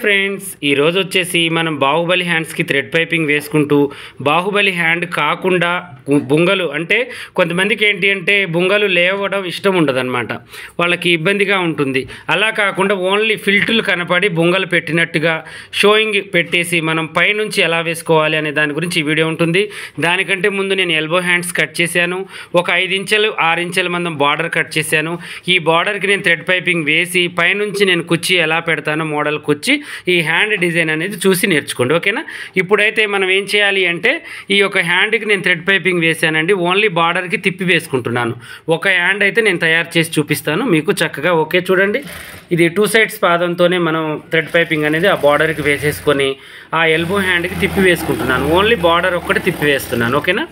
Friends ఈ రోజు వచ్చేసి మనం బాహుబలి హ్యాండ్స్కి థ్రెడ్ పైపింగ్ వేసుకుంటూ బాహుబలి హ్యాండ్ కాకుండా బుంగలు అంటే కొంతమందికి ఏంటి అంటే బుంగలు లేవడం ఇష్టం ఉండదన్నమాట, వాళ్ళకి ఇబ్బందిగా ఉంటుంది. అలా కాకుండా ఓన్లీ ఫిల్టులు కనపడి బుంగలు పెట్టినట్టుగా షోయింగ్ పెట్టేసి మనం పైనుంచి ఎలా వేసుకోవాలి అనే దాని గురించి ఈ వీడియో ఉంటుంది. దానికంటే ముందు నేను ఎల్బో హ్యాండ్స్ కట్ చేశాను, ఒక 5 ఇంచులు 6 ఇంచుల మందం బార్డర్ కట్ చేశాను. ఈ బార్డర్కి నేను థ్రెడ్ పైపింగ్ వేసి పైనుంచి నేను కుర్చీ ఎలా పెడతానో మోడల్ కుర్చీ ఈ హ్యాండ్ డిజైన్ అనేది చూసి నేర్చుకోండి, ఓకేనా. ఇప్పుడైతే మనం ఏం చేయాలి అంటే ఈ యొక్క హ్యాండ్కి నేను థ్రెడ్ పైపింగ్ వేసానండి, ఓన్లీ బార్డర్కి తిప్పి వేసుకుంటున్నాను. ఒక హ్యాండ్ అయితే నేను తయారు చేసి చూపిస్తాను మీకు చక్కగా. ఓకే చూడండి, ఇది 2 సైడ్స్ పాదంతోనే మనం థ్రెడ్ పైపింగ్ అనేది ఆ బార్డర్కి వేసేసుకొని ఆ ఎల్బో హ్యాండ్కి తిప్పి వేసుకుంటున్నాను. ఓన్లీ బార్డర్ ఒక్కటి తిప్పి వేస్తున్నాను, ఓకేనా.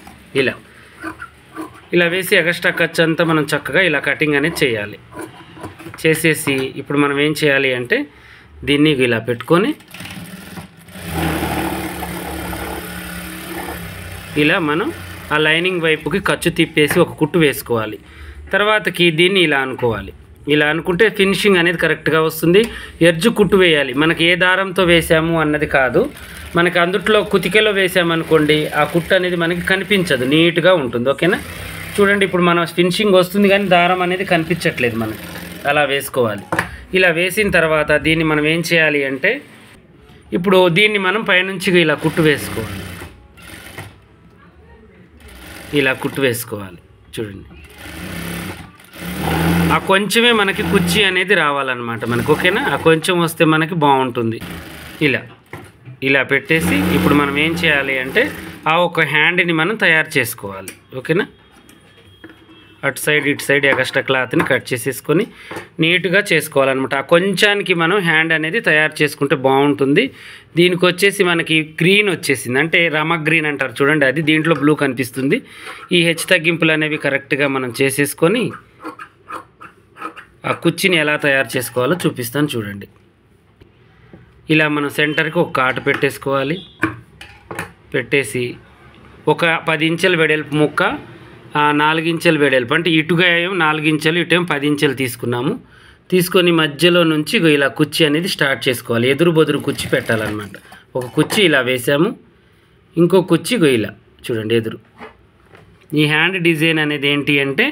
ఇలా వేసి ఎక్స్ట్రా ఖర్చు అంతా మనం చక్కగా ఇలా కటింగ్ అనేది చేయాలి. చేసేసి ఇప్పుడు మనం ఏం చేయాలి అంటే దీన్ని ఇలా పెట్టుకొని ఇలా మనం ఆ లైనింగ్ వైపుకి ఖర్చు తిప్పేసి ఒక కుట్టు వేసుకోవాలి. తర్వాతకి దీన్ని ఇలా అనుకోవాలి. ఇలా అనుకుంటే ఫినిషింగ్ అనేది కరెక్ట్గా వస్తుంది. ఎడ్జ్ కుట్టు వేయాలి, మనకి ఏ దారంతో వేసాము అన్నది కాదు, మనకి అందుట్లో కుతికెలో వేసామనుకోండి ఆ కుట్టు అనేది మనకి కనిపించదు, నీట్గా ఉంటుంది, ఓకేనా. చూడండి ఇప్పుడు మన ఫినిషింగ్ వస్తుంది కానీ దారం అనేది కనిపించట్లేదు మనకి. అలా వేసుకోవాలి. ఇలా వేసిన తర్వాత దీన్ని మనం ఏం చేయాలి అంటే ఇప్పుడు దీన్ని మనం పైనుంచి ఇలా కుట్టు వేసుకోవాలి. ఇలా కుట్టు వేసుకోవాలి చూడండి. ఆ కొంచెమే మనకి కుర్చీ అనేది రావాలన్నమాట మనకు, ఓకేనా. ఆ కొంచెం వస్తే మనకి బాగుంటుంది. ఇలా పెట్టేసి ఇప్పుడు మనం ఏం చేయాలి అంటే ఆ ఒక హ్యాండ్ని మనం తయారు చేసుకోవాలి, ఓకేనా. అటు సైడ్ ఇటు సైడ్ ఎక్స్ట్రా క్లాత్ని కట్ చేసేసుకొని నీట్గా చేసుకోవాలన్నమాట. ఆ కొంచానికి మనం హ్యాండ్ అనేది తయారు చేసుకుంటే బాగుంటుంది. దీనికి వచ్చేసి మనకి గ్రీన్ వచ్చేసింది, అంటే రమ గ్రీన్ అంటారు చూడండి, అది దీంట్లో బ్లూ కనిపిస్తుంది. ఈ హెచ్చు తగ్గింపులు అనేవి కరెక్ట్గా మనం చేసేసుకొని ఆ కుర్చీని ఎలా తయారు చేసుకోవాలో చూపిస్తాను చూడండి. ఇలా మనం సెంటర్కి ఒక కాటు పెట్టేసుకోవాలి. పెట్టేసి ఒక 10 ఇంచుల వెడల్పు ముక్క 4 ఇంచుల వెడల్పు, అంటే ఇటుగా ఏమో 4 ఇంచులు ఇటేమో 10 ఇంచులు తీసుకున్నాము. తీసుకొని మధ్యలో నుంచి ఇలా కుర్చీ అనేది స్టార్ట్ చేసుకోవాలి. ఎదురు బొదురు కుర్చీ పెట్టాలన్నమాట. ఒక కుర్చీ ఇలా వేసాము, ఇంకో కుర్చీ ఇలా చూడండి ఎదురు. ఈ హ్యాండ్ డిజైన్ అనేది ఏంటి అంటే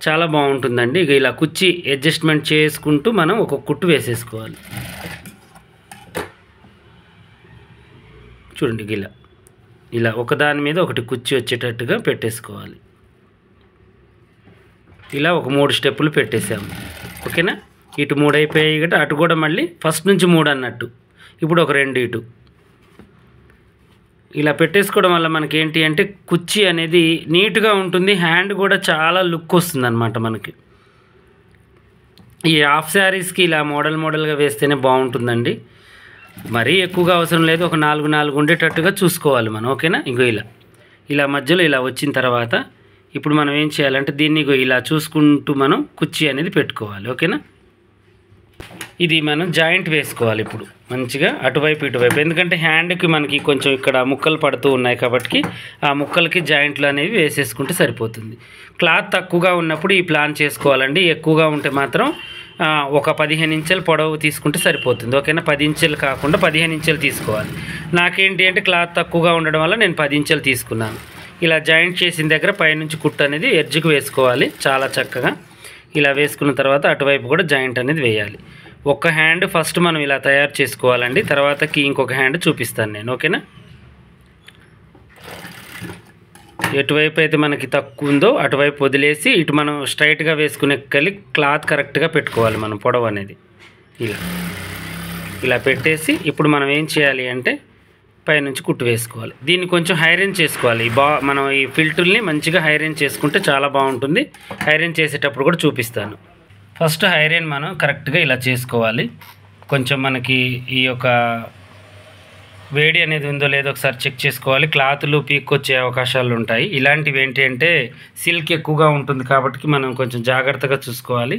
చాలా బాగుంటుందండి. ఇలా కుర్చీ అడ్జస్ట్మెంట్ చేసుకుంటూ మనం ఒక కుట్టు వేసేసుకోవాలి చూడండి. ఇలా ఒకదాని మీద ఒకటి కుర్చీ వచ్చేటట్టుగా పెట్టేసుకోవాలి. ఇలా ఒక 3 స్టెప్పులు పెట్టేసాము, ఓకేనా. ఇటు 3 అయిపోయాయి కదా, అటు కూడా మళ్ళీ ఫస్ట్ నుంచి 3 అన్నట్టు, ఇప్పుడు ఒక 2 ఇటు. ఇలా పెట్టేసుకోవడం వల్ల మనకి ఏంటి అంటే కుర్చీ అనేది నీట్గా ఉంటుంది, హ్యాండ్ కూడా చాలా లుక్ వస్తుంది అన్నమాట మనకి. ఈ హాఫ్ శారీస్కి ఇలా మోడల్గా వేస్తేనే బాగుంటుందండి. మరీ ఎక్కువగా అవసరం లేదు, ఒక 4 ఉండేటట్టుగా చూసుకోవాలి మనం, ఓకేనా. ఇలా మధ్యలో ఇలా వచ్చిన తర్వాత ఇప్పుడు మనం ఏం చేయాలంటే దీన్ని ఇలా చూసుకుంటూ మనం కుర్చీ అనేది పెట్టుకోవాలి, ఓకేనా. ఇది మనం జాయింట్ వేసుకోవాలి ఇప్పుడు మంచిగా అటువైపు ఇటువైపు, ఎందుకంటే హ్యాండ్కి మనకి కొంచెం ఇక్కడ ముక్కలు పడుతూ ఉన్నాయి కాబట్టి ఆ ముక్కలకి జాయింట్లు అనేవి వేసేసుకుంటే సరిపోతుంది. క్లాత్ తక్కువగా ఉన్నప్పుడు ఈ ప్లాన్ చేసుకోవాలండి. ఎక్కువగా ఉంటే మాత్రం ఒక 15 ఇంచుల పొడవు తీసుకుంటే సరిపోతుంది, ఓకేనా. 10 ఇంచులు కాకుండా 15 ఇంచులు తీసుకోవాలి. నాకేంటి అంటే క్లాత్ తక్కువగా ఉండడం వల్ల నేను 10 ఇంచులు తీసుకున్నాను. ఇలా జాయింట్ చేసిన దగ్గర పైనుంచి కుట్టు అనేది ఎడ్జ్కి వేసుకోవాలి చాలా చక్కగా. ఇలా వేసుకున్న తర్వాత అటువైపు కూడా జాయింట్ అనేది వేయాలి. ఒక హ్యాండ్ ఫస్ట్ మనం ఇలా తయారు చేసుకోవాలండి, తర్వాతకి ఇంకొక హ్యాండ్ చూపిస్తాను నేను, ఓకేనా. ఎటువైపు అయితే మనకి తక్కువ ఉందో అటువైపు వదిలేసి ఇటు మనం స్ట్రైట్గా వేసుకునే క్లాత్ కరెక్ట్గా పెట్టుకోవాలి మనం పొడవు అనేది. ఇలా పెట్టేసి ఇప్పుడు మనం ఏం చేయాలి అంటే పైనుంచి కుట్టు వేసుకోవాలి. దీన్ని కొంచెం హైరన్ చేసుకోవాలి. మనం ఈ ఫిల్టుల్ని మంచిగా హైరన్ చేసుకుంటే చాలా బాగుంటుంది. హైరన్ చేసేటప్పుడు కూడా చూపిస్తాను. ఫస్ట్ హైరన్ మనం కరెక్ట్గా ఇలా చేసుకోవాలి. కొంచెం మనకి ఈ యొక్క వేడి అనేది ఉందో లేదో ఒకసారి చెక్ చేసుకోవాలి. క్లాతులు పీక్కొచ్చే అవకాశాలు ఉంటాయి. ఇలాంటివి ఏంటి అంటే సిల్క్ ఎక్కువగా ఉంటుంది కాబట్టి మనం కొంచెం జాగ్రత్తగా చూసుకోవాలి.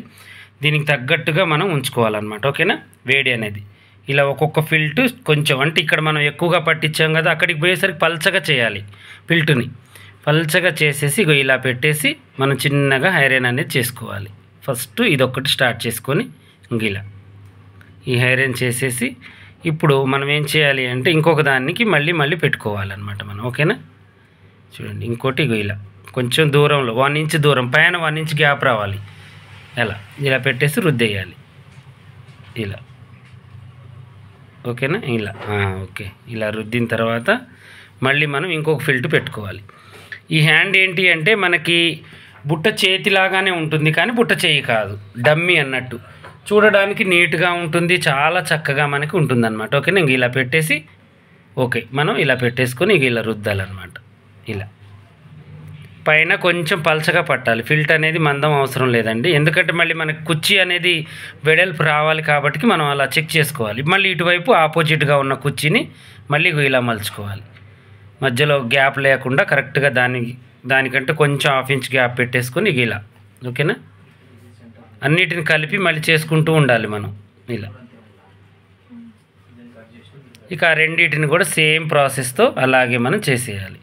దీనికి తగ్గట్టుగా మనం ఉంచుకోవాలన్నమాట, ఓకేనా. వేడి అనేది ఇలా ఒక్కొక్క ఫిల్టు కొంచెం, అంటే ఇక్కడ మనం ఎక్కువగా పట్టించాం కదా, అక్కడికి పోయేసరికి పల్చగా చేయాలి. ఫిల్టుని పల్చగా చేసేసి ఇలా పెట్టేసి మనం చిన్నగా హైరన్ అనేది చేసుకోవాలి. ఫస్ట్ ఇదొక్కటి స్టార్ట్ చేసుకొని ఇలా ఈ హైరన్ చేసేసి ఇప్పుడు మనం ఏం చేయాలి అంటే ఇంకొక దానికి మళ్ళీ పెట్టుకోవాలన్నమాట మనం. ఓకేనా, చూడండి ఇంకోటి ఇలా కొంచెం దూరంలో 1 ఇంచ్ దూరం పైన 1 ఇంచ్ గ్యాప్ రావాలి. ఇలా పెట్టేసి రుద్దేయాలి ఇలా. ఓకేనా, ఇలా ఓకే. ఇలా రుద్దిన తర్వాత మళ్ళీ మనం ఇంకొక ఫిల్ట్ పెట్టుకోవాలి. ఈ హ్యాండ్ ఏంటి అంటే మనకి బుట్ట చేతిలాగానే ఉంటుంది కానీ బుట్ట చేయి కాదు, డమ్మీ అన్నట్టు. చూడడానికి నీట్గా ఉంటుంది, చాలా చక్కగా మనకి ఉంటుంది అనమాట. ఓకేనా, ఇంక ఇలా పెట్టేసి ఓకే మనం ఇలా పెట్టేసుకొని ఇంక ఇలా రుద్దాలన్నమాట. ఇలా పైన కొంచెం పలచగా పట్టాలి. ఫిల్ట్ అనేది మందం అవసరం లేదండి, ఎందుకంటే మళ్ళీ మనకి కుర్చీ అనేది వెడల్పు రావాలి కాబట్టి మనం అలా చెక్ చేసుకోవాలి. మళ్ళీ ఇటువైపు ఆపోజిట్గా ఉన్న కుర్చీని మళ్ళీ ఇలా మలుచుకోవాలి. మధ్యలో గ్యాప్ లేకుండా కరెక్ట్గా దానికంటే కొంచెం 1/2 ఇంచ్ గ్యాప్ పెట్టేసుకొని ఇలా. ఓకేనా, అన్నిటిని కలిపి మళ్ళీ చేసుకుంటూ ఉండాలి మనం ఇలా. ఇక ఆ రెండింటిని కూడా సేమ్ ప్రాసెస్తో అలాగే మనం చేసేయాలి.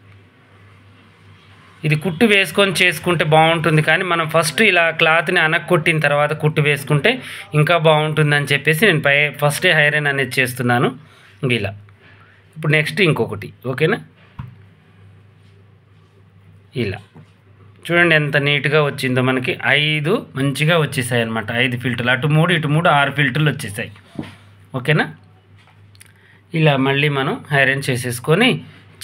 ఇది కుట్టు వేసుకొని చేసుకుంటే బాగుంటుంది, కానీ మనం ఫస్ట్ ఇలా క్లాత్ని అనక్కొట్టిన తర్వాత కుట్టు వేసుకుంటే ఇంకా బాగుంటుందని చెప్పేసి నేను ఫస్టే ఐరన్ అనేది చేస్తున్నాను ఇలా. ఇప్పుడు నెక్స్ట్ ఇంకొకటి. ఓకేనా, ఇలా చూడండి ఎంత నీట్గా వచ్చిందో. మనకి 5 మంచిగా వచ్చేసాయి అనమాట. 5 ఫిల్టర్లు, అటు 3 ఇటు 3 6 ఫిల్టర్లు వచ్చేసాయి. ఓకేనా, ఇలా మళ్ళీ మనం ఐరన్ చేసేసుకొని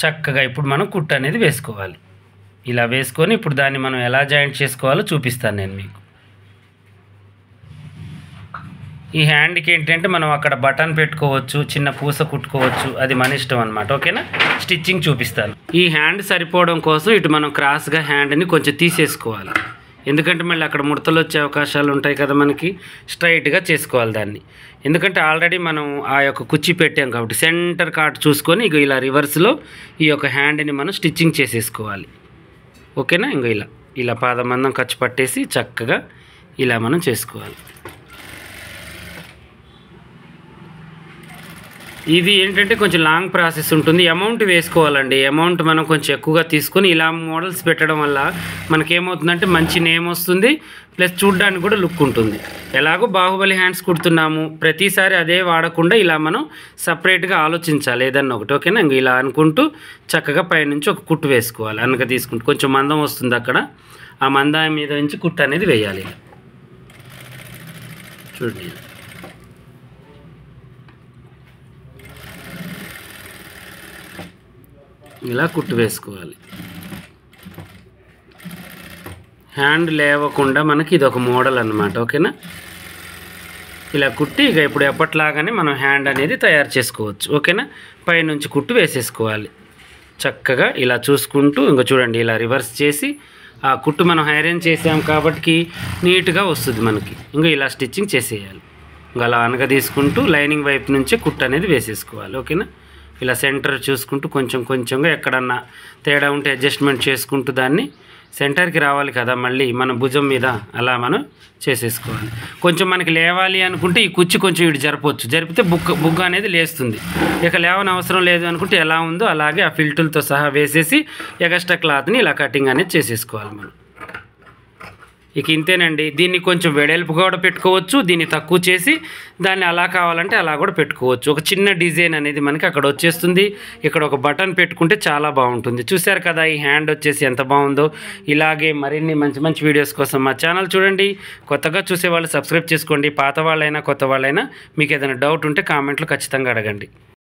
చక్కగా ఇప్పుడు మనం కుట్టు అనేది వేసుకోవాలి. ఇలా వేసుకొని ఇప్పుడు దాన్ని మనం ఎలా జాయింట్ చేసుకోవాలో చూపిస్తాను నేను మీకు. ఈ హ్యాండ్కి ఏంటంటే మనం అక్కడ బటన్ పెట్టుకోవచ్చు, చిన్న పూస కుట్టుకోవచ్చు, అది మన ఇష్టం అనమాట. ఓకేనా, స్టిచ్చింగ్ చూపిస్తాను. ఈ హ్యాండ్ సరిపోవడం కోసం ఇటు మనం క్రాస్గా హ్యాండ్ని కొంచెం తీసేసుకోవాలి, ఎందుకంటే మళ్ళీ అక్కడ ముడతలు వచ్చే అవకాశాలు ఉంటాయి కదా, మనకి స్ట్రైట్గా చేసుకోవాలి దాన్ని. ఎందుకంటే ఆల్రెడీ మనం ఆ యొక్క కుర్చీ పెట్టాం కాబట్టి సెంటర్ కార్ట్ చూసుకొని ఇక ఇలా రివర్స్లో ఈ యొక్క హ్యాండ్ని మనం స్టిచ్చింగ్ చేసేసుకోవాలి. ఓకేనా, ఇంక ఇలా పాదమందం ఖర్చు పట్టేసి చక్కగా ఇలా మనం చేసుకోవాలి. ఇది ఏంటంటే కొంచెం లాంగ్ ప్రాసెస్ ఉంటుంది, అమౌంట్ వేసుకోవాలండి. అమౌంట్ మనం కొంచెం ఎక్కువగా తీసుకొని ఇలా మోడల్స్ పెట్టడం వల్ల మనకేమవుతుందంటే మంచి నేమ్ వస్తుంది, ప్లస్ చూడడానికి కూడా లుక్ ఉంటుంది. ఎలాగో బాహుబలి హ్యాండ్స్ కుడుతున్నాము, ప్రతిసారి అదే వాడకుండా ఇలా మనం సపరేట్గా ఆలోచించాలి ఏదన్నా ఒకటి. ఓకేనా, ఇంక ఇలా అనుకుంటూ చక్కగా పైనుంచి ఒక కుట్టు వేసుకోవాలి. అనక తీసుకుంటూ కొంచెం మందం వస్తుంది అక్కడ, ఆ మందం మీద నుంచి కుట్టు అనేది వేయాలి. చూడండి ఇలా కుట్టు వేసుకోవాలి. హ్యాండ్ లేవకుండా మనకి ఇది ఒక మోడల్ అన్నమాట. ఓకేనా, ఇలా కుట్టి ఇక ఇప్పుడు ఎప్పట్లాగానే మనం హ్యాండ్ అనేది తయారు చేసుకోవచ్చు. ఓకేనా, పైనుంచి కుట్టు వేసేసుకోవాలి చక్కగా ఇలా చూసుకుంటూ. ఇంకా చూడండి ఇలా రివర్స్ చేసి ఆ కుట్టు మనం ఐరన్ చేసాం కాబట్టి నీట్గా వస్తుంది మనకి. ఇంకా ఇలా స్టిచ్చింగ్ చేసేయాలి. ఇంకా అలా అనగా తీసుకుంటూ లైనింగ్ వైపు నుంచే కుట్టు అనేది వేసేసుకోవాలి. ఓకేనా, ఇలా సెంటర్ చూసుకుంటూ కొంచెంగా ఎక్కడన్నా తేడా ఉంటే అడ్జస్ట్మెంట్ చేసుకుంటూ దాన్ని సెంటర్కి రావాలి కదా మళ్ళీ మన భుజం మీద, అలా మనం చేసేసుకోవాలి. కొంచెం మనకి లేవాలి అనుకుంటే ఈ కుర్చీ కొంచెం ఇటు జరిపితే బుగ్గ అనేది లేస్తుంది. ఇక లేవని అవసరం లేదు అనుకుంటే ఎలా ఉందో అలాగే ఆ ఫిల్టులతో సహా వేసేసి ఎక్స్ట్రా క్లాత్ని ఇలా కటింగ్ అనేది చేసేసుకోవాలి మనం. ఇక ఇంతేనండి. దీన్ని కొంచెం వెడల్పు కూడా పెట్టుకోవచ్చు, దీన్ని తక్కువ చేసి దాన్ని అలా కావాలంటే అలా కూడా పెట్టుకోవచ్చు. ఒక చిన్న డిజైన్ అనేది మనకి అక్కడ వచ్చేస్తుంది. ఇక్కడ ఒక బటన్ పెట్టుకుంటే చాలా బాగుంటుంది. చూశారు కదా ఈ హ్యాండ్ వచ్చేసి ఎంత బాగుందో. ఇలాగే మరిన్ని మంచి వీడియోస్ కోసం మా ఛానల్ చూడండి. కొత్తగా చూసేవాళ్ళు సబ్స్క్రైబ్ చేసుకోండి. పాత వాళ్ళైనా కొత్త వాళ్ళైనా మీకు ఏదైనా డౌట్ ఉంటే కామెంట్లో ఖచ్చితంగా అడగండి.